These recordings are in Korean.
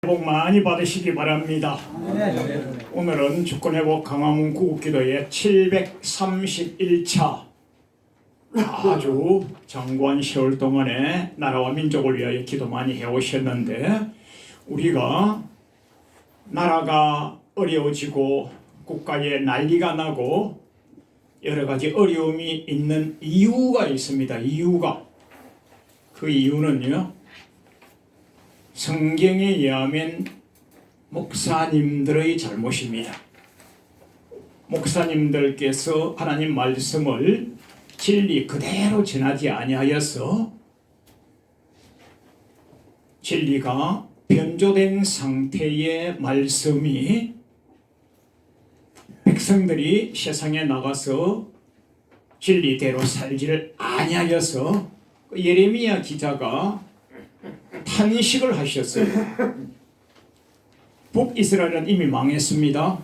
복 많이 받으시기 바랍니다. 오늘은 주권회복 강화문 구국기도의 731차 아주 장구한 세월 동안에 나라와 민족을 위하여 기도 많이 해오셨는데, 우리가 나라가 어려워지고 국가에 난리가 나고 여러 가지 어려움이 있는 이유가 있습니다. 그 이유는요, 성경에 의하면 목사님들의 잘못입니다. 목사님들께서 하나님 말씀을 진리 그대로 전하지 아니하여서 진리가 변조된 상태의 말씀이 백성들이 세상에 나가서 진리대로 살지를 아니하여서 예레미야 기자가 탄식을 하셨어요. 북이스라엘은 이미 망했습니다.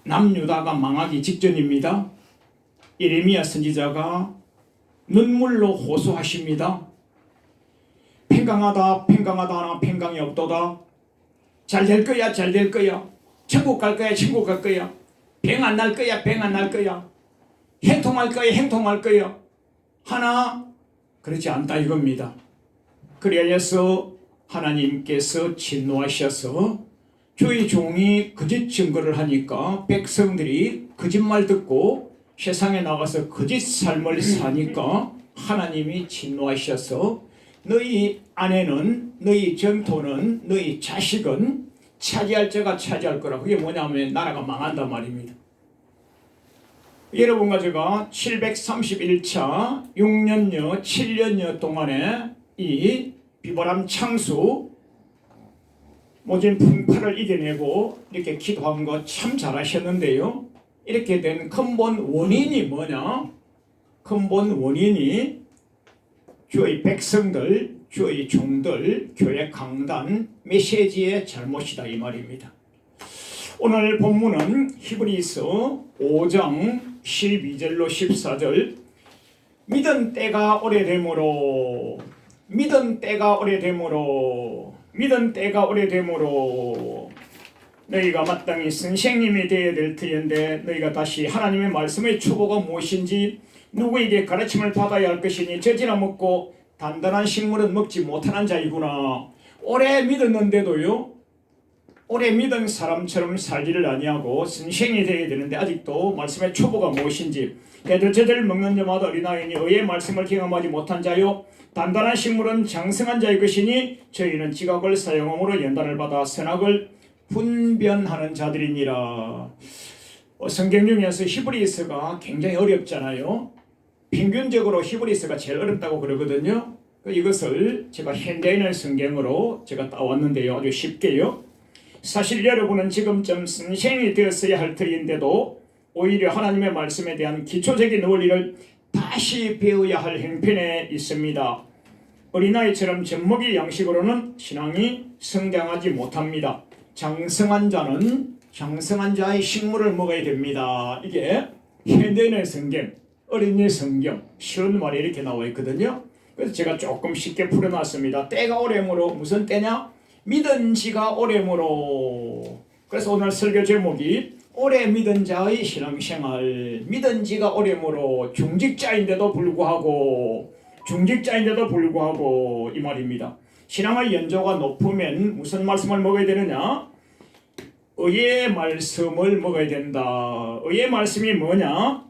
남유다가 망하기 직전입니다. 예레미야 선지자가 눈물로 호소하십니다. 팽강하다 하나 팽강이 없도다. 잘 될 거야, 잘 될 거야. 천국 갈 거야, 천국 갈 거야. 병 안 날 거야, 병 안 날 거야. 행통할 거야, 행통할 거야. 하나 그렇지 않다 이겁니다. 그래서 하나님께서 진노하셔서 주의 종이 거짓 증거를 하니까 백성들이 거짓말 듣고 세상에 나가서 거짓 삶을 사니까 하나님이 진노하셔서 너희 아내는, 너희 전토는, 너희 자식은 차지할 자가 차지할 거라. 그게 뭐냐면 나라가 망한단 말입니다. 여러분과 제가 731차 6년여 7년여 동안에 이 비바람 창수 모진 풍파를 이겨내고 이렇게 기도한 거 참 잘하셨는데요, 이렇게 된 근본 원인이 뭐냐? 근본 원인이 주의 백성들, 주의 종들, 교회 강단, 메시지의 잘못이다 이 말입니다. 오늘 본문은 히브리서 5장 12절로 14절. 믿은 때가 오래되므로 너희가 마땅히 선생님이 되어야 될 터인데, 너희가 다시 하나님의 말씀의 초보가 무엇인지 누구에게 가르침을 받아야 할 것이니 젖이나 먹고 단단한 식물은 먹지 못하는 자이구나. 오래 믿었는데도요, 오래 믿은 사람처럼 살지를 아니하고 선생이 되어야 되는데 아직도 말씀의 초보가 무엇인지, 애들 젖을 먹는 자마다 어린아이니 의의 말씀을 경험하지 못한 자요, 단단한 식물은 장성한 자의 것이니 저희는 지각을 사용함으로 연단을 받아 선악을 분별하는 자들이니라. 성경 중에서 히브리서가 굉장히 어렵잖아요. 평균적으로 히브리서가 제일 어렵다고 그러거든요. 이것을 제가 현대인의 성경으로 제가 따왔는데요, 아주 쉽게요. 사실 여러분은 지금쯤 선생이 되었어야 할 터인데도 오히려 하나님의 말씀에 대한 기초적인 원리를 다시 배워야 할 형편에 있습니다. 어린아이처럼 젖먹이 양식으로는 신앙이 성장하지 못합니다. 장성한 자는 장성한 자의 식물을 먹어야 됩니다. 이게 현대인의 성경, 어린이 성경, 쉬운 말이 이렇게 나와 있거든요. 그래서 제가 조금 쉽게 풀어놨습니다. 때가 오래므로, 무슨 때냐? 믿은 지가 오래므로. 그래서 오늘 설교 제목이 오래 믿은 자의 신앙생활. 믿은 지가 오래므로, 중직자인데도 불구하고 이 말입니다. 신앙의 연조가 높으면 무슨 말씀을 먹어야 되느냐? 의의 말씀을 먹어야 된다. 의의 말씀이 뭐냐?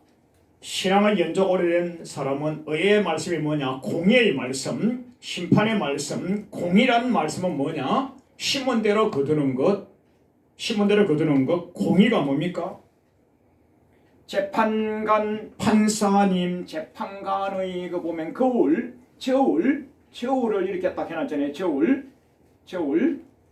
신앙의 연조가 오래된 사람은 의의 말씀이 뭐냐? 공의의 말씀, 심판의 말씀. 공의란 말씀은 뭐냐? 심은 대로 거두는 것. 공의가 뭡니까? 재판관, 판사님, 재판관의 그 보면 저울을 이렇게 딱 해놨잖아요. 저울.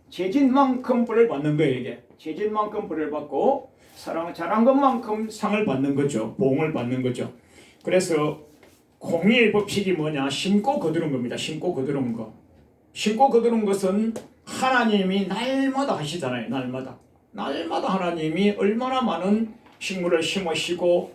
재진만큼 벌을 받는 거예요. 이게 재진만큼 벌을 받고 잘한 것만큼 상을 받는 거죠. 보응을 받는 거죠. 그래서 공의의 법칙이 뭐냐? 심고 거두는 겁니다. 심고 거두는 것은 하나님이 날마다 하시잖아요. 날마다 하나님이 얼마나 많은 식물을 심으시고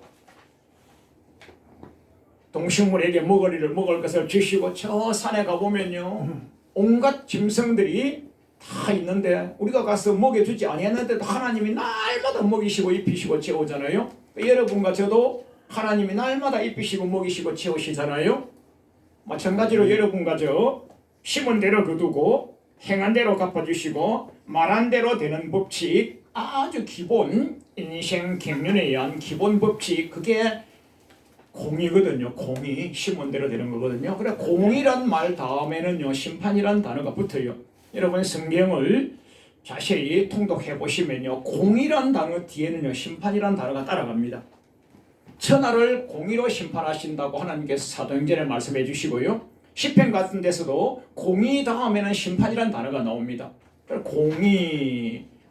동식물에게 먹을 것을 주시고, 저 산에 가보면요, 온갖 짐승들이 다 있는데 우리가 가서 먹여주지 아니했는데도 하나님이 날마다 먹이시고 입히시고 채우잖아요. 여러분과 저도 하나님이 날마다 입히시고 먹이시고 채우시잖아요. 마찬가지로 여러분과 저 심은 대로 거두고 행한 대로 갚아주시고 말한 대로 되는 법칙, 아주 기본 인생 경륜에 의한 기본 법칙, 그게 공이거든요. 공이 심은 대로 되는 거거든요. 그래 공이란 말 다음에는요 심판이란 단어가 붙어요. 여러분 성경을 자세히 통독해 보시면요 공이란 단어 뒤에는요 심판이란 단어가 따라갑니다. 천하를 공의로 심판하신다고 하나님께서 사도행전에 말씀해 주시고요. 시편 같은 데서도 공의 다음에는 심판이란 단어가 나옵니다.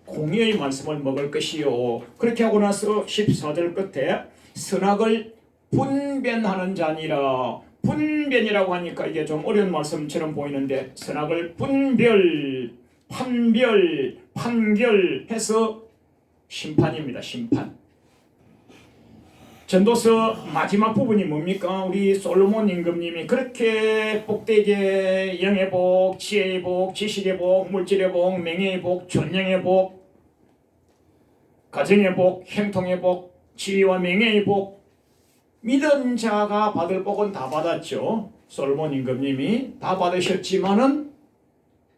공의의 말씀을 먹을 것이요. 그렇게 하고 나서 14절 끝에 선악을 분별하는 자니라. 분별이라고 하니까 이게 좀 어려운 말씀처럼 보이는데 선악을 판결해서 심판입니다. 심판. 전도서 마지막 부분이 뭡니까? 우리 솔로몬 임금님이 그렇게 복되게 영의 복, 지혜의 복, 지식의 복, 물질의 복, 명예의 복, 존영의 복, 가정의 복, 행통의 복, 지혜와 명예의 복, 믿은 자가 받을 복은 다 받았죠. 솔로몬 임금님이 다 받으셨지만은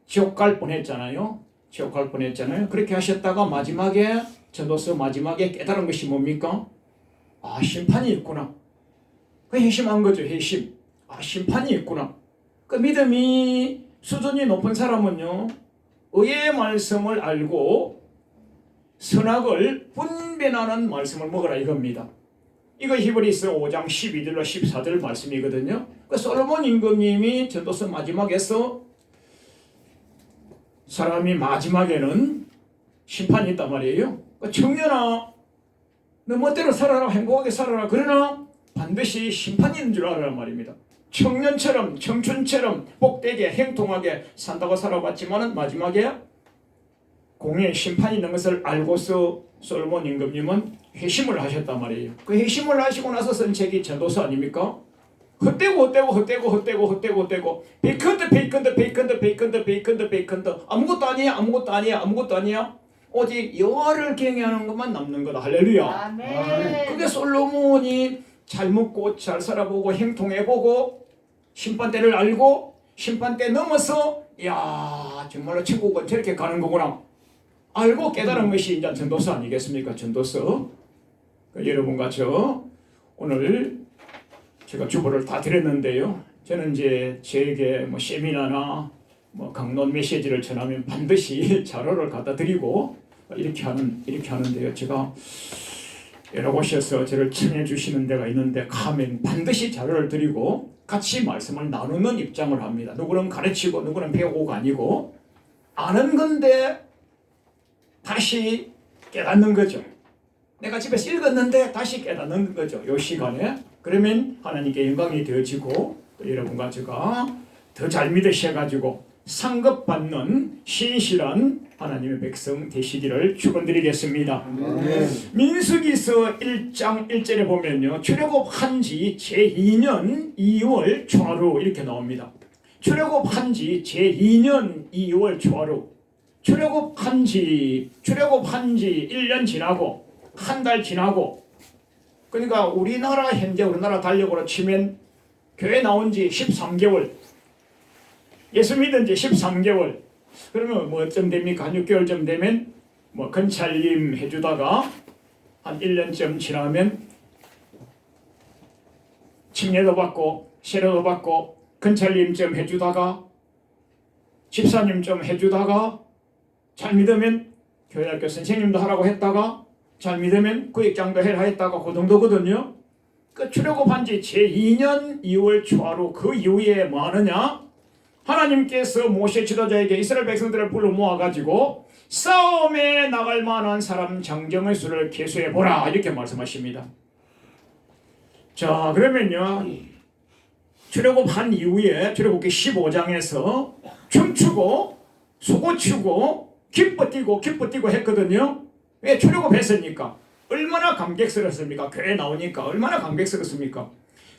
지옥 갈 뻔했잖아요. 지옥 갈 뻔했잖아요. 그렇게 하셨다가 마지막에 전도서 마지막에 깨달은 것이 뭡니까? 아, 심판이 있구나. 그 회심한 거죠. 회심. 아, 심판이 있구나. 그 믿음이 수준이 높은 사람은요 의의 말씀을 알고 선악을 분별하는 말씀을 먹으라 이겁니다. 이거 히브리서 5장 12절로 14절 말씀이거든요. 그 솔로몬 임금님이 전도서 마지막에서 사람이 마지막에는 심판이 있단 말이에요. 그 청년아, 너 멋대로 살아라, 행복하게 살아라. 그러나 반드시 심판이 있는 줄 알아란 말입니다. 청년처럼 청춘처럼 복되게 행통하게 산다고 살아봤지만 마지막에 공의 심판이 있는 것을 알고서 솔로몬 임금님은 회심을 하셨단 말이에요. 그 회심을 하시고 나서 쓴 책이 전도서 아닙니까? 헛되고 베이컨드 아무것도 아니야 오직 여호와를 경외하는 것만 남는 거다. 할렐루야. 아멘. 그게 솔로몬이 잘 먹고 잘 살아보고 행통해보고 심판대를 알고 심판대 넘어서 야 정말로 천국은 저렇게 가는 거구나 알고 깨달은 것이 이제 전도서 아니겠습니까? 전도서. 여러분과 저 오늘 제가 주보를 다 드렸는데요. 저는 이제 제게 뭐 세미나나 뭐 강론 메시지를 전하면 반드시 자료를 갖다 드리고 이렇게 하는데요. 제가 여러 곳에서 저를 청해 주시는 데가 있는데 가면 반드시 자료를 드리고 같이 말씀을 나누는 입장을 합니다. 누구는 가르치고 누구는 배우고가 아니고 아는 건데 다시 깨닫는 거죠. 내가 집에서 읽었는데 다시 깨닫는 거죠. 이 시간에. 그러면 하나님께 영광이 되어지고 또 여러분과 제가 더 잘 믿으셔가지고 상급받는 신실한 하나님의 백성 되시기를 축원드리겠습니다. 민수기서 1장 1절에 보면요. 출애굽한 지 제2년 2월 초하루 이렇게 나옵니다. 출애굽한 지 제2년 2월 초하루. 출애굽한 지 1년 지나고 한 달 지나고 그러니까 현재 우리나라 달력으로 치면 교회 나온 지 13개월 예수 믿은 지 13개월 그러면 뭐쯤 됩니까? 한 6개월쯤 되면 뭐 건찰님 해주다가 한 1년쯤 지나면 침례도 받고 세례도 받고 건찰님 좀 해주다가 집사님 좀 해주다가 잘 믿으면 교회학교 선생님도 하라고 했다가 잘 믿으면 구역장도 해라 했다가 그 정도거든요. 그 출애굽한 지 제2년 2월 초하루 그 이후에 뭐 하느냐? 하나님께서 모세 지도자에게 이스라엘 백성들을 불러 모아가지고 싸움에 나갈 만한 사람 정정의 수를 계수해보라 이렇게 말씀하십니다. 자 그러면요 출애굽한 이후에 출애굽기 15장에서 춤추고 소고치고 기뻐 뛰고 했거든요. 왜? 출애굽했으니까. 얼마나 감격스럽습니까? 교회 나오니까 얼마나 감격스럽습니까?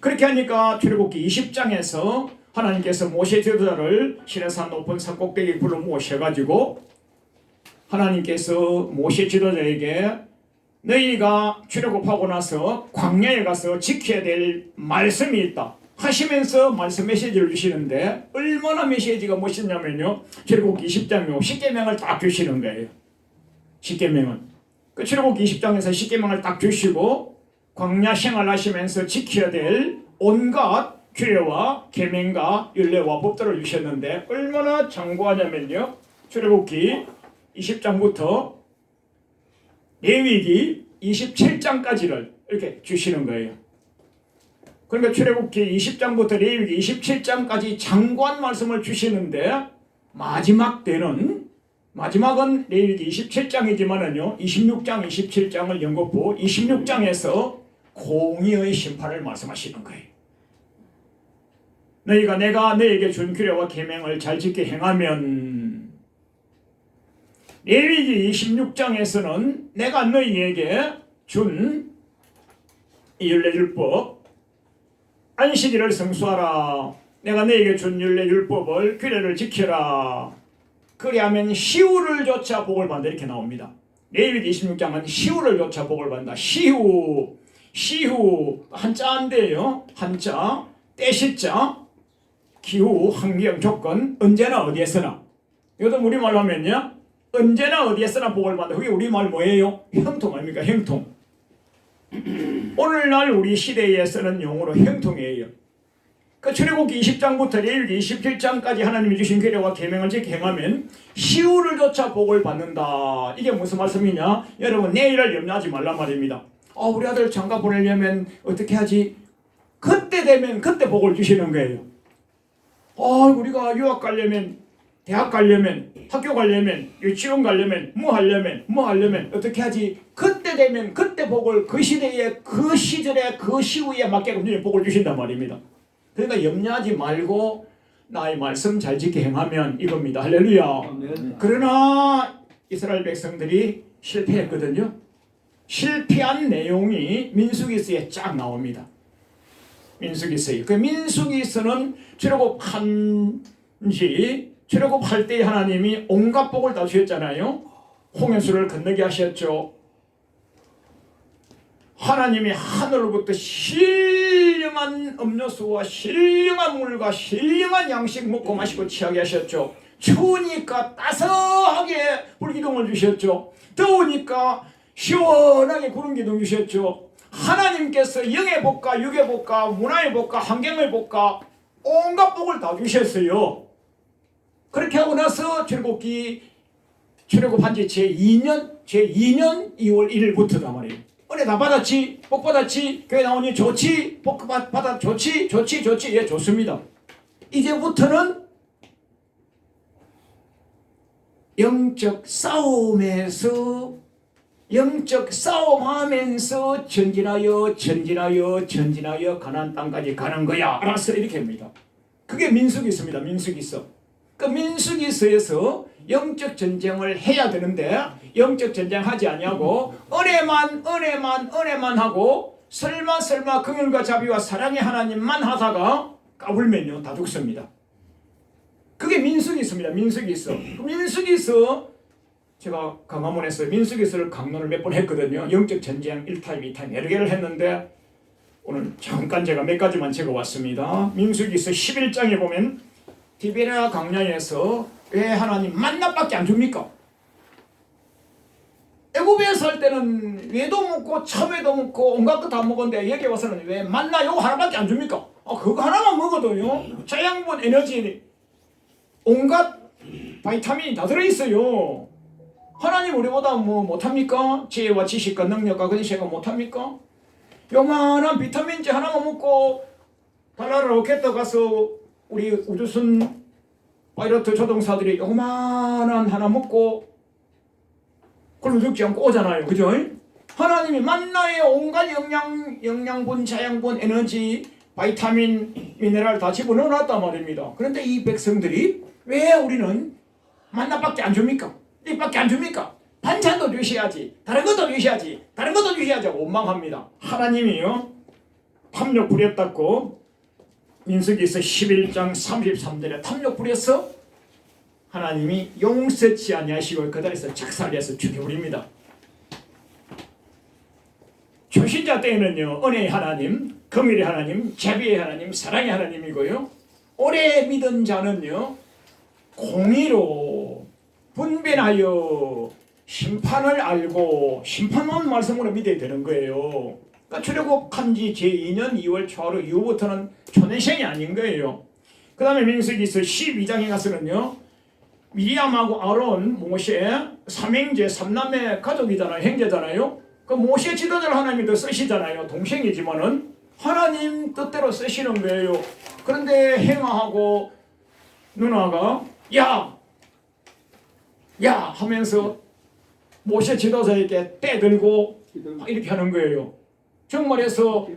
그렇게 하니까 출애굽기 20장에서 하나님께서 모세 지도자를 시내산 높은 산 꼭대기 불러 모셔가지고 하나님께서 모세 지도자에게 너희가 출애굽하고 나서 광야에 가서 지켜야 될 말씀이 있다 하시면서 말씀 메시지를 주시는데 얼마나 메시지가 멋있냐면요. 출애굽기 20장요 10계명을 딱 주시는 거예요. 10계명은 그 출애굽기 20장에서 10계명을 딱 주시고 광야 생활하시면서 지켜야 될 온갖 규례와 계명과 율례와 법들을 주셨는데 얼마나 장구하냐면요. 출애굽기 20장부터 레위기 27장까지를 이렇게 주시는 거예요. 그러니까 출애굽기 20장부터 레위기 27장까지 장구한 말씀을 주시는데 마지막은 레위기 27장이지만은요 26장 27장을 연거푸 26장에서 공의의 심판을 말씀하시는 거예요. 너희가 내가 너에게 준 규례와 계명을 잘 지켜 행하면 레위기 26장에서는 내가 너희에게 준 율례율법 안식일을 성수하라. 내가 너희에게 준 율례율법을 규례를 지켜라. 그리하면 시후를 조차 복을 받는다 이렇게 나옵니다. 레위기 26장은 시후를 조차 복을 받는다. 시후 한자인데요. 한자 때시자 기후 환경 조건 언제나 어디에서나 이것도 우리말로 하면요. 언제나 어디에서나 복을 받는다. 그게 우리말 뭐예요? 형통 아닙니까? 형통. 오늘날 우리 시대에 쓰는 용어로 형통이에요. 그 출애굽기 20장부터 레위기 27장까지 하나님이 주신 규례와 계명을 지켜 행하면 시후를 조차 복을 받는다. 이게 무슨 말씀이냐? 여러분 내일을 염려하지 말란 말입니다. 우리 아들 장가 보내려면 어떻게 하지? 그때 되면 그때 복을 주시는 거예요. 우리가 유학 가려면 대학 가려면 학교 가려면 유치원 가려면 뭐 하려면 어떻게 하지? 그때 되면 그때 복을 그 시대에 그 시절에 그 시후에 맞게끔 복을 주신단 말입니다. 그러니까 염려하지 말고 나의 말씀 잘 지켜 행하면 이겁니다. 할렐루야. 그러나 이스라엘 백성들이 실패했거든요. 실패한 내용이 민수기서에 쫙 나옵니다. 민수기서에. 그 민수기서는 출애굽할 때 하나님이 온갖 복을 다 주셨잖아요. 홍해수를 건너게 하셨죠. 하나님이 하늘로부터 신령한 음료수와 신령한 물과 신령한 양식 먹고 마시고 취하게 하셨죠. 추우니까 따스하게 불기둥을 주셨죠. 더우니까 시원하게 구름기둥 주셨죠. 하나님께서 영의 복과 육의 복과 문화의 복과 환경의 복과 온갖 복을 다 주셨어요. 그렇게 하고 나서 출애굽한 지 제2년 2월 1일부터다 말이에요. 은혜 다 받았지? 복 받았지? 교회 나오니 좋지? 복 받아 좋지? 예, 좋습니다. 이제부터는 영적 싸움하면서 전진하여 가나안 땅까지 가는 거야. 알았어? 이렇게 합니다. 그게 민수기서입니다. 민수기서. 그 민수기서에서 영적 전쟁을 해야 되는데 영적 전쟁 하지 아니하고 은혜만 하고 설마 긍휼과 자비와 사랑의 하나님만 하다가 까불면요 다 죽습니다. 그게 민수기서입니다. 민수기서. 민수기서 제가 강화문에서 민수기서를 강론을 몇 번 했거든요. 영적 전쟁 1타임 2타임 여러 개를 했는데 오늘 잠깐 제가 몇 가지만 적어왔습니다. 민수기서 11장에 보면 디베랴 광야에서 왜 하나님 만나밖에 안 줍니까? 애굽에 살 때는 외도 먹고 참외도 먹고 온갖 거 다 먹었는데 여기 와서는 왜 만나 요거 하나밖에 안 줍니까? 그거 하나만 먹어도요 자양분 에너지 온갖 바이타민이 다 들어있어요. 하나님 우리보다 뭐 못합니까? 지혜와 지식과 능력과 근시가 못합니까? 요만한 비타민제 하나만 먹고 달나라 로켓 가서 우리 우주선 파이러트 조종사들이 요만한 하나 먹고 굶어 죽지 않고 오잖아요. 그죠? 하나님이 만나의 온갖 영양분, 자양분, 에너지, 바이타민, 미네랄 다 집어넣어놨단 말입니다. 그런데 이 백성들이 왜 우리는 만나밖에 안 줍니까? 이밖에 안 줍니까? 반찬도 주셔야지, 다른 것도 주셔야지 원망합니다. 하나님이요 탐욕 부렸다고 민수기서 11장 33절에 탐욕 부려서 하나님이 용서치 아니하시고 그 자리에서 작살내서 죽여버립니다. 초신자 때에는요, 은혜의 하나님, 긍휼의 하나님, 자비의 하나님, 사랑의 하나님이고요, 오래 믿은 자는요, 공의로 분별하여 심판을 알고 심판만 말씀으로 믿어야 되는 거예요. 그러니까 출애굽한 지 제2년 2월 초하루 이후부터는 초년생이 아닌 거예요. 그 다음에 민수기서 12장에 가서는요, 미리암하고 아론, 모세, 삼형제, 삼남매 가족이잖아요. 형제잖아요. 그 모세 지도자를 하나님이 더 쓰시잖아요. 동생이지만은 하나님 뜻대로 쓰시는 거예요. 그런데 행하하고 누나가 야 하면서 모세 지도자에게 떼들고 이렇게 하는 거예요. 정말해서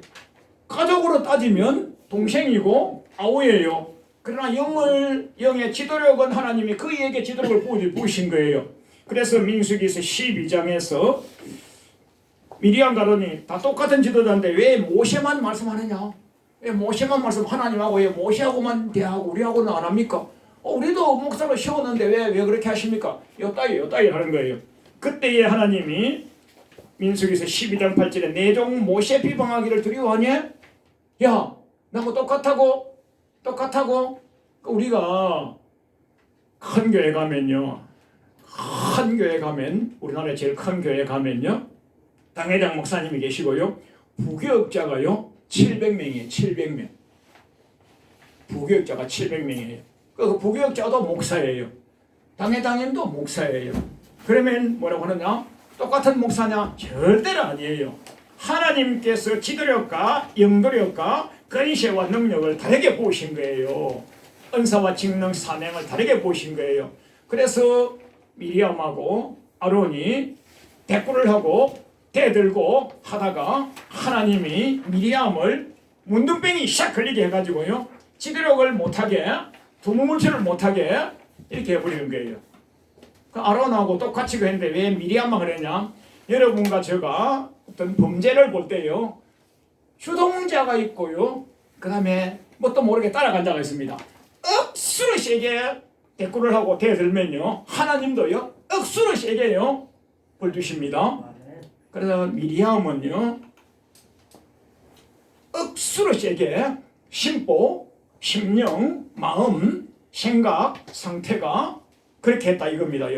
가족으로 따지면 동생이고 아우예요. 그러나 영의 지도력은 하나님이 그에게 지도력을 부으신 거예요. 그래서 민수기서 12장에서 미리암 가론이 다 똑같은 지도자인데 왜 모세만 말씀하느냐? 왜 모세만 말씀 하나님하고 왜 모세하고만 대하고 우리하고는 안 합니까? 우리도 목사로 세웠는데 왜 그렇게 하십니까? 요따위 하는 거예요. 그때에 하나님이 민수기서 12장 8절에 내 종 모세 비방하기를 두려워하니? 야, 나하고 똑같다고 우리가 큰 교회 가면요, 우리나라에 제일 큰 교회 가면요, 당회장 목사님이 계시고요, 부교역자가요 700명이에요. 700명. 부교역자가 700명이에요. 그 부교역자도 목사예요. 당회장님도 목사예요. 그러면 뭐라고 하느냐? 똑같은 목사냐? 절대로 아니에요. 하나님께서 지도력과 영도력과 권세와 능력을 다르게 보신 거예요. 은사와 직능, 사명을 다르게 보신 거예요. 그래서 미리암하고 아론이 대꾸를 하고 대들고 하다가 하나님이 미리암을 문둥병이 샥 걸리게 해가지고요, 지도력을 못하게, 두무물질을 못하게 이렇게 해버리는 거예요. 그 아론하고 똑같이 그랬는데 왜 미리암만 그랬냐? 여러분과 제가 어떤 범죄를 볼 때요, 주동자가 있고요, 그 다음에 뭣도 모르게 따라간 자가 있습니다. 억수로 세게 대꾸를 하고 대들면요, 하나님도요 억수로 세게요 벌 주십니다. 그래서 미리암은요 억수로 세게 심보, 심령, 마음, 생각, 상태가 그렇게 했다 이겁니다.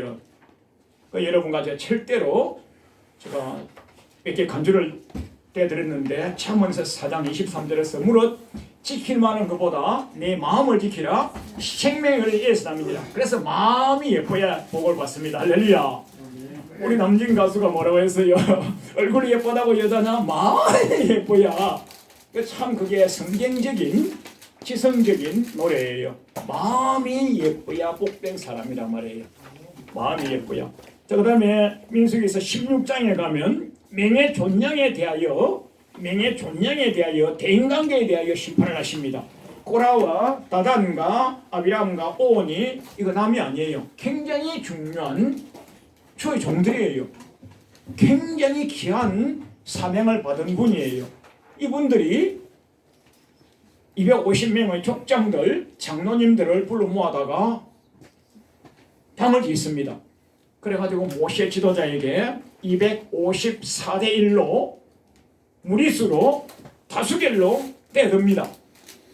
여러분과 제가 절대로 제가 이렇게 간주를 떼드렸는데 잠언서 4장 23절에서 무릇 지킬 만한 것보다 내 마음을 지키라 생명을 예수남이니라. 그래서 마음이 예뻐야 복을 받습니다. 할렐루야. 우리 남진 가수가 뭐라고 했어요? 얼굴이 예쁘다고 여자나 마음이 예뻐야. 참 그게 성경적인 지성적인 노래예요. 마음이 예뻐야 복된 사람이란 말이에요. 마음이 예뻐야. 자, 그 다음에 민수기서 16장에 가면 명예존영에 대하여 대인관계에 대하여 심판을 하십니다. 고라와 다단과 아비람과 오온이 이거 남이 아니에요. 굉장히 중요한 주의 종들이에요. 굉장히 귀한 사명을 받은 분이에요. 이분들이 250명의 족장들, 장로님들을 불러 모아다가 당을 짓습니다. 그래가지고 모세 지도자에게 254대 1로 무리수로 다수결로 떼듭니다.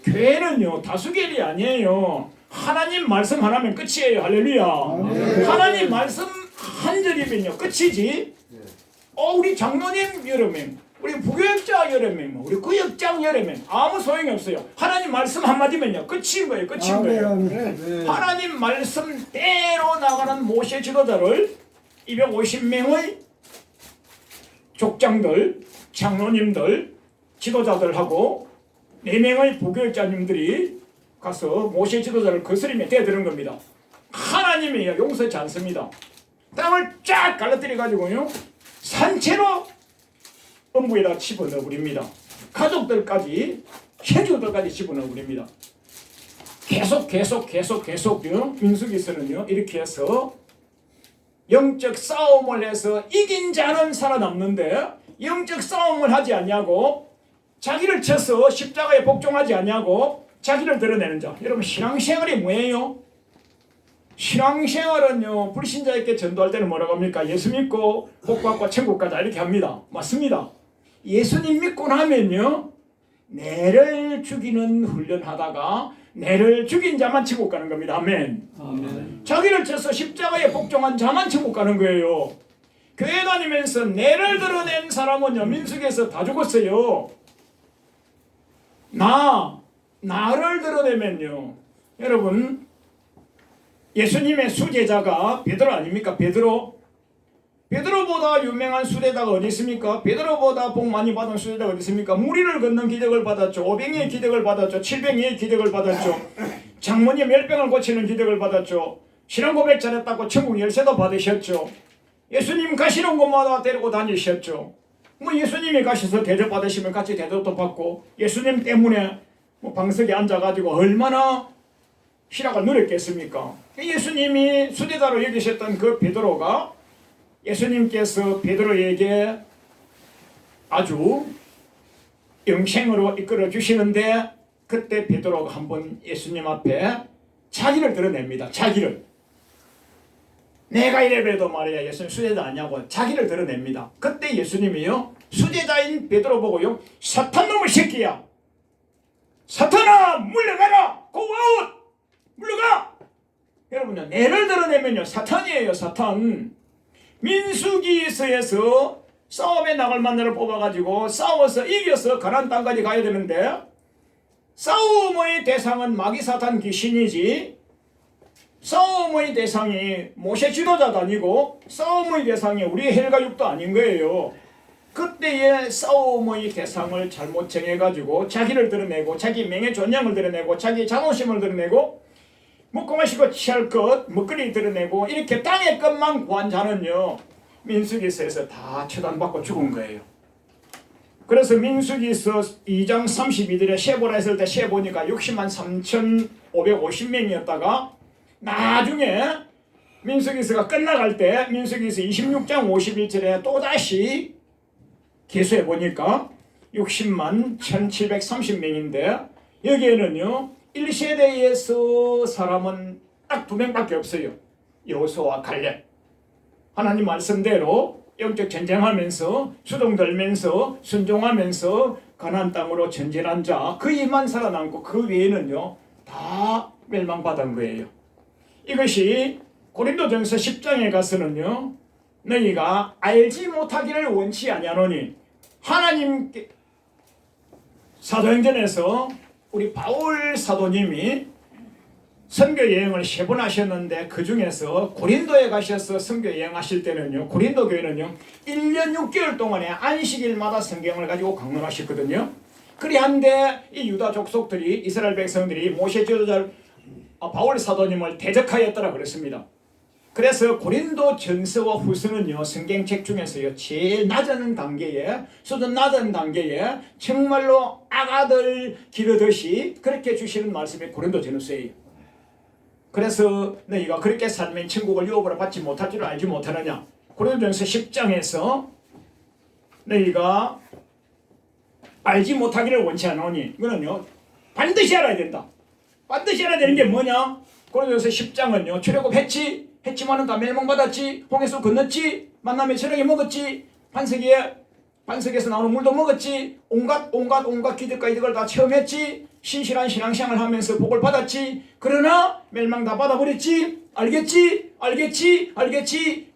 교회는요 다수결이 아니에요. 하나님 말씀 하나면 끝이에요. 할렐루야. 하나님 말씀 한 절이면요 끝이지. 우리 장로님 여러 명, 우리 부교역자 여러 명, 우리 구역장 여러 명 아무 소용이 없어요. 하나님 말씀 한마디면요 끝인 거예요. 하나님 말씀대로 나가는 모세 지도자를 250명의 족장들, 장로님들, 지도자들하고 4명의 부교역자님들이 가서 모세 지도자를 거스리며 대드는 겁니다. 하나님이 용서치 않습니다. 땅을 쫙 갈라뜨려가지고요 산채로 음부에다 집어넣어버립니다. 가족들까지, 형제들까지 집어넣어버립니다. 계속 민수기서는요 이렇게 해서 영적 싸움을 해서 이긴 자는 살아남는데 영적 싸움을 하지 않냐고, 자기를 쳐서 십자가에 복종하지 않냐고, 자기를 드러내는 자. 여러분 신앙생활이 뭐예요? 신앙생활은요 불신자에게 전도할 때는 뭐라고 합니까? 예수 믿고 복받고 천국 가자 이렇게 합니다. 맞습니다. 예수님 믿고 나면요 내를 죽이는 훈련하다가 내를 죽인 자만 천국 가는 겁니다. 아멘. 아멘. 자기를 쳐서 십자가에 복종한 자만 천국 가는 거예요. 교회 다니면서 내를 드러낸 사람은요 민수기에서 다 죽었어요. 나를 드러내면요 여러분 예수님의 수제자가 베드로 아닙니까? 베드로보다 유명한 수제자가 어디 있습니까? 베드로보다 복 많이 받은 수제자가 어디 있습니까? 무리를 걷는 기적을 받았죠. 500의 기적을 받았죠. 700의 기적을 받았죠. 장모님 멸병을 고치는 기적을 받았죠. 신앙 고백 잘했다고 천국 열쇠도 받으셨죠. 예수님 가시는 곳마다 데리고 다니셨죠. 뭐 예수님이 가셔서 대접 받으시면 같이 대접도 받고 예수님 때문에 뭐 방석에 앉아가지고 얼마나 희락을 누렸겠습니까? 예수님이 수제자로 여기셨던 그 베드로가 예수님께서 베드로에게 아주 영생으로 이끌어 주시는데 그때 베드로가 한번 예수님 앞에 자기를 드러냅니다. 자기를. 내가 이래봬도 말이야 예수님 수제자 아니냐고 자기를 드러냅니다. 그때 예수님이요 수제자인 베드로 보고요 사탄 놈의 새끼야 사탄아 물러가라 go out 물러가. 여러분요 내를 드러내면요 사탄이에요. 사탄. 민수기서에서 싸움에 나갈 만나를 뽑아가지고 싸워서 이겨서 가나안 땅까지 가야 되는데 싸움의 대상은 마귀 사탄 귀신이지 싸움의 대상이 모세 지도자도 아니고 싸움의 대상이 우리 헬과 육도 아닌 거예요. 그때의 싸움의 대상을 잘못 정해가지고 자기를 드러내고 자기 명예 존영을 드러내고 자기 자존심을 드러내고 먹고 마시고 취할 것 먹거리 드러내고 이렇게 땅의 것만 구한 자는요 민수기서에서 다 처단받고 죽은 거예요. 그래서 민수기서 2장 32절에 쉐보라 했을 때 쉐보니까 60만 3,550명이었다가 나중에 민수기서가 끝나갈 때 민수기서 26장 51절에 또다시 계수해 보니까 60만 1,730명인데 여기에는요 1세대에서 사람은 딱 2명밖에 없어요. 여호수아와 갈렙. 하나님 말씀대로 영적 전쟁하면서 수동 들면서 순종하면서 가나안 땅으로 전진한 자 그이만 살아남고 그 외에는요 다 멸망받은 거예요. 이것이 고린도전서 10장에 가서는요 너희가 알지 못하기를 원치 아니하노니 하나님께 사도행전에서 우리 바울 사도님이 선교 여행을 3번 하셨는데 그 중에서 고린도에 가셔서 선교 여행하실 때는요 고린도 교회는요 1년 6개월 동안에 안식일마다 성경을 가지고 강론하셨거든요. 그리한데 이 유다 족속들이 이스라엘 백성들이 모세 지도자 바울 사도님을 대적하였더라 그랬습니다. 그래서 고린도 전서와 후서는요 성경책 중에서요 제일 낮은 단계에 수준 낮은 단계에 정말로 아가들 기르듯이 그렇게 주시는 말씀이 고린도 전서예요. 그래서 너희가 그렇게 살면 천국을 유업으로 받지 못할 줄 알지 못하느냐. 고린도전서 10장에서 너희가 알지 못하기를 원치 않으니 이거는요 반드시 알아야 된다. 반드시 알아야 되는 게 뭐냐. 고린도전서 10장은요 했지만은 다 멸망받았지. 홍해수 건넜지. 만남의 저녁에 먹었지. 반석에서 나오는 물도 먹었지. 온갖 기득과 이득을 다 체험했지. 신실한 신앙생활을 하면서 복을 받았지. 그러나 멸망 다 받아버렸지. 알겠지?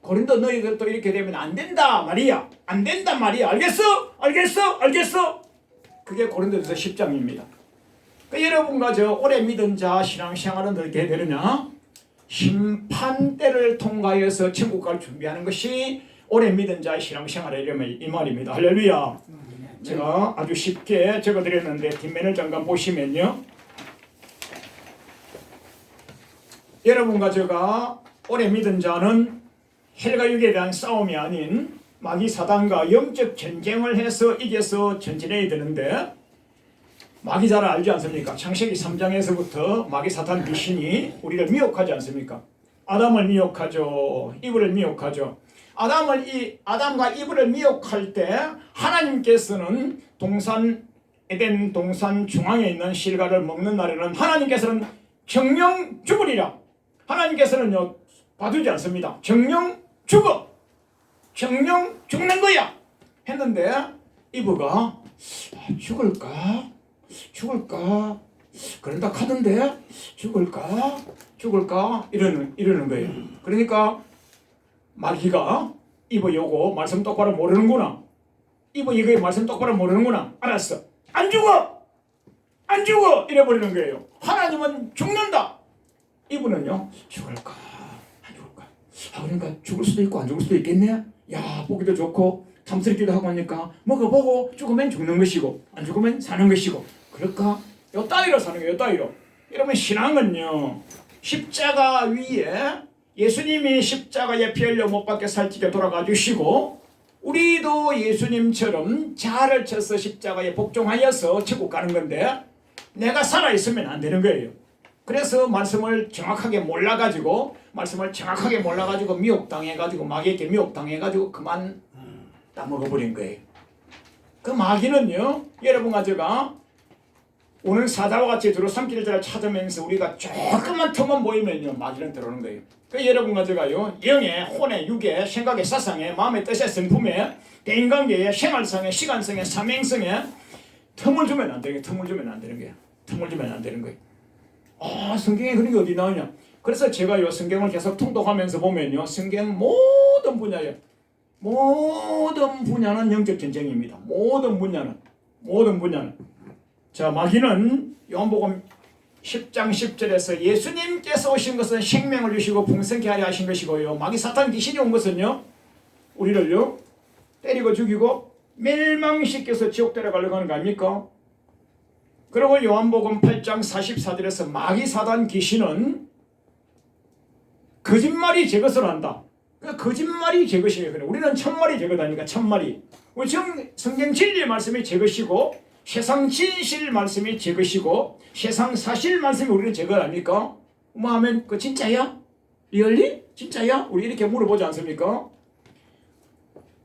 고린도 너희들도 이렇게 되면 안 된다 말이야. 안 된다 말이야. 알겠어? 그게 고린도전서 10장입니다. 그러니까 여러분과 저 오래 믿은 자 신앙생활은 어떻게 되느냐? 심판대를 통과해서 천국 갈 준비하는 것이 오래 믿은 자의 신앙생활의 이 말입니다. 할렐루야. 제가 아주 쉽게 적어드렸는데 뒷면을 잠깐 보시면요 여러분과 제가 오래 믿은 자는 헬과 육에 대한 싸움이 아닌 마귀 사단과 영적 전쟁을 해서 이겨서 전진해야 되는데 마귀 잘 알지 않습니까? 창세기 3장에서부터 마귀 사탄 귀신이 우리를 미혹하지 않습니까? 아담을 미혹하죠. 이브를 미혹하죠. 아담과 이브를 미혹할 때 하나님께서는 동산 에덴 동산 중앙에 있는 실과를 먹는 날에는 하나님께서는 정령 죽으리라. 하나님께서는요 봐두지 않습니다. 정령 죽어. 정령 죽는 거야 했는데 이브가 죽을까 그런다 하던데 죽을까 이러는 거예요. 그러니까 마귀가 이브 요거 말씀 똑바로 모르는구나. 이브 이거 말씀 똑바로 모르는구나. 알았어. 안 죽어 이래버리는 거예요. 하나님은 죽는다. 이브는요 죽을까 안 죽을까. 그러니까 죽을 수도 있고 안 죽을 수도 있겠네. 야 보기도 좋고 탐스럽기도 하고 하니까 먹어보고 죽으면 죽는 것이고 안 죽으면 사는 것이고 그럴까? 요 따위로 사는 거예요. 요 따위로. 여러분 신앙은요 십자가 위에 예수님이 십자가에 피 흘려 못 박혀 살찌게 돌아가 주시고 우리도 예수님처럼 자를 쳐서 십자가에 복종하여서 천국 가는 건데 내가 살아있으면 안 되는 거예요. 그래서 말씀을 정확하게 몰라가지고 미혹당해가지고 마귀에게 미혹당해가지고 그만 따먹어버린 거예요. 그 마귀는요 여러분과 제가 오늘 사자와 같이 두루 삼키를 찾으면서 우리가 조금만 틈만 보이면요 마귀는 들어오는 거예요. 그 여러분과 제가요 영에 혼에 육에 생각에 사상에 마음의 뜻에 성품에 대인관계에 생활상에 시간성에 사명성에 틈을 주면 안 되는 거예요. 성경에 그런 게 어디 나오냐. 그래서 제가요 성경을 계속 통독하면서 보면요 성경 모든 분야는 영적 전쟁입니다. 모든 분야는. 자 마귀는 요한복음 10장 10절에서 예수님께서 오신 것은 생명을 주시고 풍성케 하려 하신 것이고요. 마귀 사탄 귀신이 온 것은요 우리를요 때리고 죽이고 멸망시켜서 지옥 데려가려고 하는 거 아닙니까? 그리고 요한복음 8장 44절에서 마귀 사단 귀신은 거짓말이 제 것을 한다. 거짓말이 제 것이에요. 우리는 천말이 제 것이니까 천말이. 성경 진리의 말씀이 제 것이고 세상 진실 말씀이 제 것이고 세상 사실 말씀이 우리는 제 것 아닙니까? 뭐 하면 그 진짜야? 리얼리? 진짜야? 우리 이렇게 물어보지 않습니까?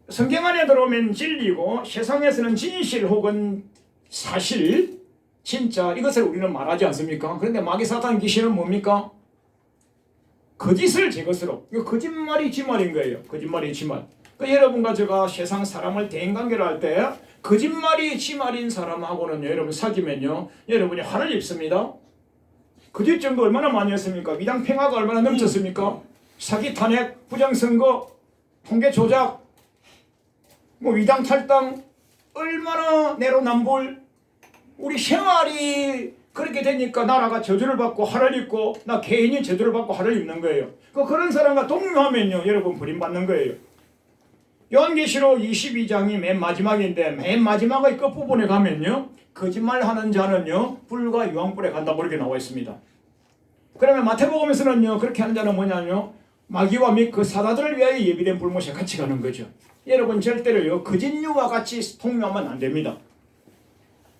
성경 안에 들어오면 진리고 세상에서는 진실 혹은 사실 진짜 이것을 우리는 말하지 않습니까? 그런데 마귀 사탄 귀신은 뭡니까? 거짓을 제 것으로. 이거 거짓말이 지 말인 거예요. 거짓말이 지 말. 여러분과 제가 세상 사람을 대인관계를 할 때 거짓말이 지 말인 사람하고는 여러분 사귀면요 여러분이 화를 입습니다. 거짓 정도 얼마나 많이 했습니까? 위당 팽화가 얼마나 넘쳤습니까? 사기 탄핵 부정선거 통계 조작 위당 탈당 얼마나 내로남불. 우리 생활이 그렇게 되니까 나라가 저주를 받고 화를 입고 나 개인이 저주를 받고 화를 입는 거예요. 그런 사람과 동료하면요 여러분 버림받는 거예요. 요한계시록 22장이 맨 마지막인데 맨 마지막의 끝부분에 가면요 거짓말하는 자는요 불과 유황불에 간다 그렇게 나와 있습니다. 그러면 마태복음에서는요 그렇게 하는 자는 뭐냐면요 마귀와 및 그 사다들을 위하여 예비된 불못에 같이 가는 거죠. 여러분 절대로요 거짓유와 같이 통용하면 안 됩니다.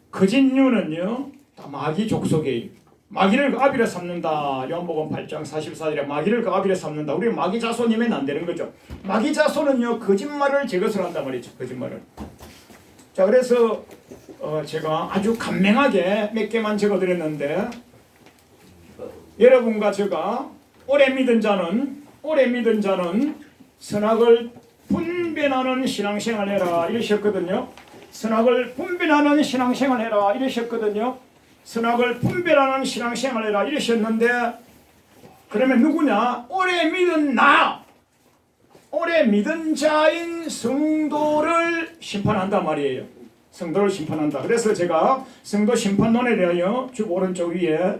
거짓유는요 다 마귀 족속이에요. 마귀를 그 아비를 삼는다. 요한복음 8장 44절에 마귀를 그 아비를 삼는다. 우리 마귀 자손이면 안 되는 거죠. 마귀 자손은요 거짓말을 제 것으로 한단 말이죠. 거짓말을. 자 그래서 제가 아주 간명하게 몇 개만 적어드렸는데 여러분과 제가 오래 믿은 자는 선악을 분별하는 신앙생활 해라 이러셨거든요. 선악을 분별하는 신앙생활 해라 이러셨거든요. 선악을 분별하는 신앙생활 해라 이러셨는데 그러면 누구냐? 오래 믿은 자인 성도를 심판한단 말이에요. 성도를 심판한다. 그래서 제가 성도 심판론에 대하여 쭉 오른쪽 위에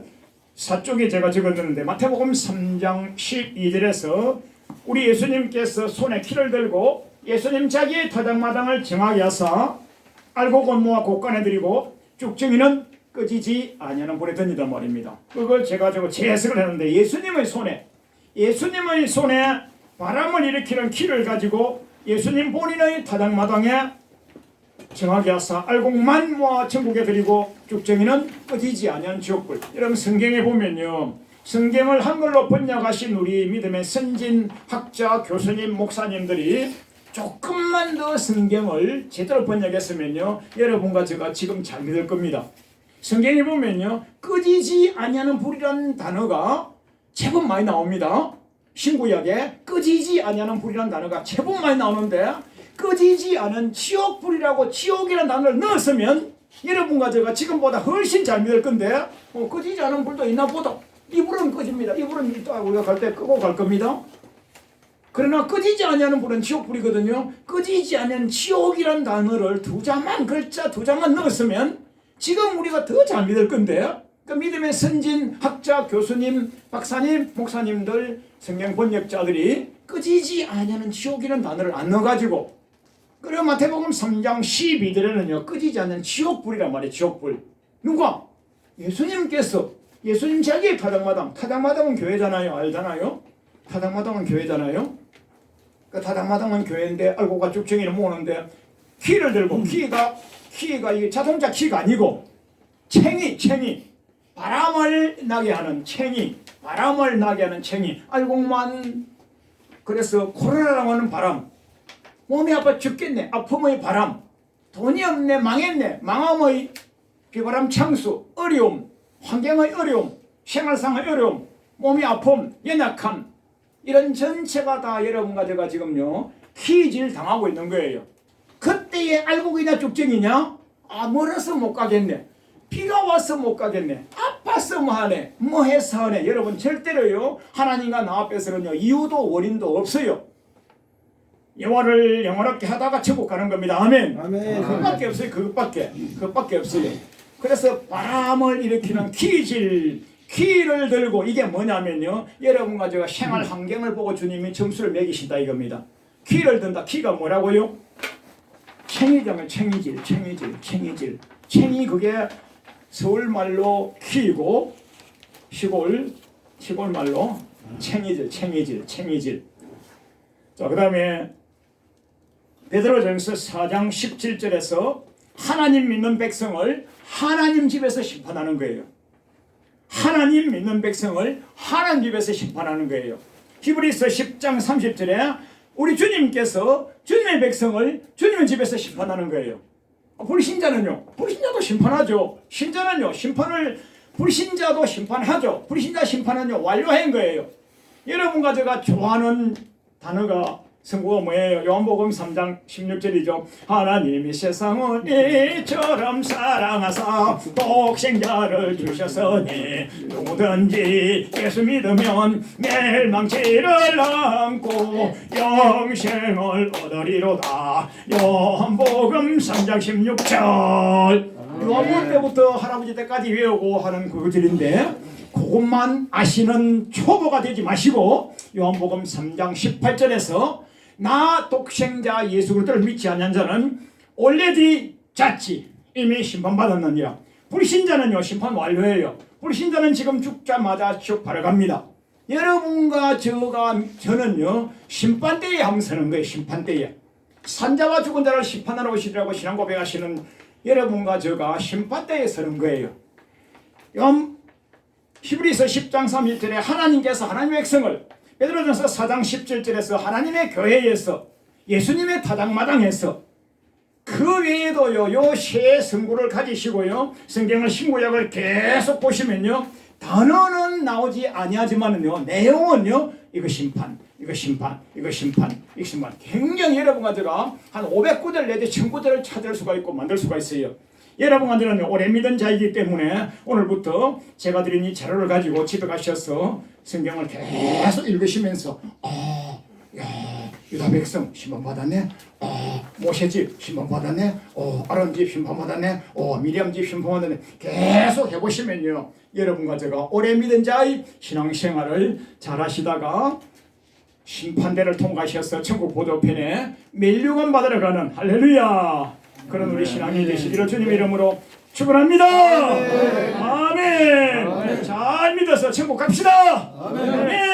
사쪽에 제가 적었는데 마태복음 3장 12절에서 우리 예수님께서 손에 키를 들고 예수님 자기의 타당마당을 정하게 하사 알고 권모와 곳간에 드리고 쭉정이는 꺼지지 아니하는 불에 던지단 말입니다. 그걸 제가 재해석을 했는데 예수님의 손에 바람을 일으키는 키를 가지고 예수님 본인의 타당마당에 정하게 하사 알곡만 모아 천국에 드리고 쭉정이는 꺼지지 아니한 지옥불. 여러분 성경에 보면요 성경을 한글로 번역하신 우리 믿음의 선진 학자 교수님 목사님들이 조금만 더 성경을 제대로 번역했으면요 여러분과 제가 지금 잘 믿을 겁니다. 성경에 보면요 꺼지지 아니하는 불이라는 단어가 제법 많이 나옵니다. 신구약에 꺼지지 아니하는 불이라는 단어가 제법 많이 나오는데 꺼지지 않은 지옥불이라고 지옥이라는 단어를 넣었으면 여러분과 제가 지금보다 훨씬 잘 믿을 건데 꺼지지 않은 불도 있나 보다. 이 불은 꺼집니다. 이 불은 우리가 갈 때 끄고 갈 겁니다. 그러나 꺼지지 아니하는 불은 지옥불이거든요. 꺼지지 않은 지옥이라는 단어를 글자 두 자만 넣었으면 지금 우리가 더 잘 믿을 건데 그 믿음의 선진 학자, 교수님, 박사님, 목사님들, 성경 번역자들이 꺼지지 아니하는 지옥이라는 단어를 안 넣어가지고 그리고 마태복음 3장 12절에는요 꺼지지 않는 지옥불이란 말이에요. 지옥불. 누가? 예수님께서 예수님 자기의 타작마당은 교회잖아요. 알잖아요. 타작마당은 교회잖아요. 그 타작마당은 교회인데 알고가 쭉정이를 모으는데 키를 들고 키가 이게 자동차 키가 아니고 챙이 바람을 나게 하는 챙이 알고만 그래서 코로나라고 하는 바람 몸이 아파 죽겠네 아픔의 바람 돈이 없네 망했네 망함의 비바람 창수 어려움 환경의 어려움 생활상의 어려움 몸이 아픔 연약함 이런 전체가 다 여러분과 제가 지금요 키질 당하고 있는 거예요. 그때에 알고 그냥 쭉정이냐? 멀어서 못 가겠네. 비가 와서 못 가겠네. 아파서 뭐하네. 뭐해서 하네. 여러분 절대로요 하나님과 나 앞에서는요 이유도 원인도 없어요. 영화를 영원하게 하다가 천국 가는 겁니다. 아멘. 그것밖에 없어요. 그것밖에 없어요. 그래서 바람을 일으키는 키를 들고 이게 뭐냐면요 여러분과 제가 생활 환경을 보고 주님이 점수를 매기신다 이겁니다. 키를 든다. 키가 뭐라고요? 챙이잖아요. 챙이 그게 서울말로 키이고 시골말로 챙이질. 자, 그 다음에 베드로전서 4장 17절에서 하나님 믿는 백성을 하나님 집에서 심판하는 거예요. 하나님 믿는 백성을 하나님 집에서 심판하는 거예요. 히브리서 10장 30절에 우리 주님께서 주님의 백성을 주님의 집에서 심판하는 거예요. 불신자는요? 불신자도 심판하죠. 신자는요? 불신자도 심판하죠. 불신자 심판은요 완료한 거예요. 여러분과 제가 좋아하는 단어가 성구가 뭐예요? 요한복음 3장 16절이죠. 하나님이 세상을 이처럼 사랑하사 독생자를 주셨으니 누구든지 예수 믿으면 멸망치를 않고 영생을 얻으리로다. 요한복음 3장 16절. 요한복음 때부터 할아버지 때까지 외우고 하는 그 절인데 그것만 아시는 초보가 되지 마시고 요한복음 3장 18절에서 나 독생자 예수 그리스도를 믿지 않는 자는 already judged 이미 심판받았느니라. 불신자는요 심판 완료해요. 불신자는 지금 죽자마자 지옥 바로 갑니다. 여러분과 저는요 심판대에 한번 서는 거예요. 심판대에 산자와 죽은 자를 심판하러 오시리라고 신앙 고백하시는 여러분과 저가 심판대에 서는 거예요. 히브리서 10장 31절에 하나님께서 하나님의 백성을 베드로전서 4장 17절에서 하나님의 교회에서 예수님의 타작마당에서 그 외에도요 요 세 성구를 가지시고요 성경을 신구약을 계속 보시면요 단어는 나오지 아니하지만은요 내용은요 이거 심판 굉장히 여러분과 제가 한 500구절 내지 1000구절을 찾을 수가 있고 만들 수가 있어요. 여러분한테는 오래 믿은 자이기 때문에 오늘부터 제가 드린 이 자료를 가지고 집에 가셔서 성경을 계속 읽으시면서 유다 백성 심판받았네. 모세집 심판받았네. 아론집 심판받았네. 미리암집 심판받았네. 계속 해보시면요 여러분과 제가 오래 믿은 자의 신앙생활을 잘 하시다가 심판대를 통과하셔서 천국 보도편에 멸류관 받으러 가는 할렐루야 그런 우리 신앙이 되시기를 주님 이름으로 축원합니다. 아멘. 잘 믿어서 천국 갑시다. 아멘.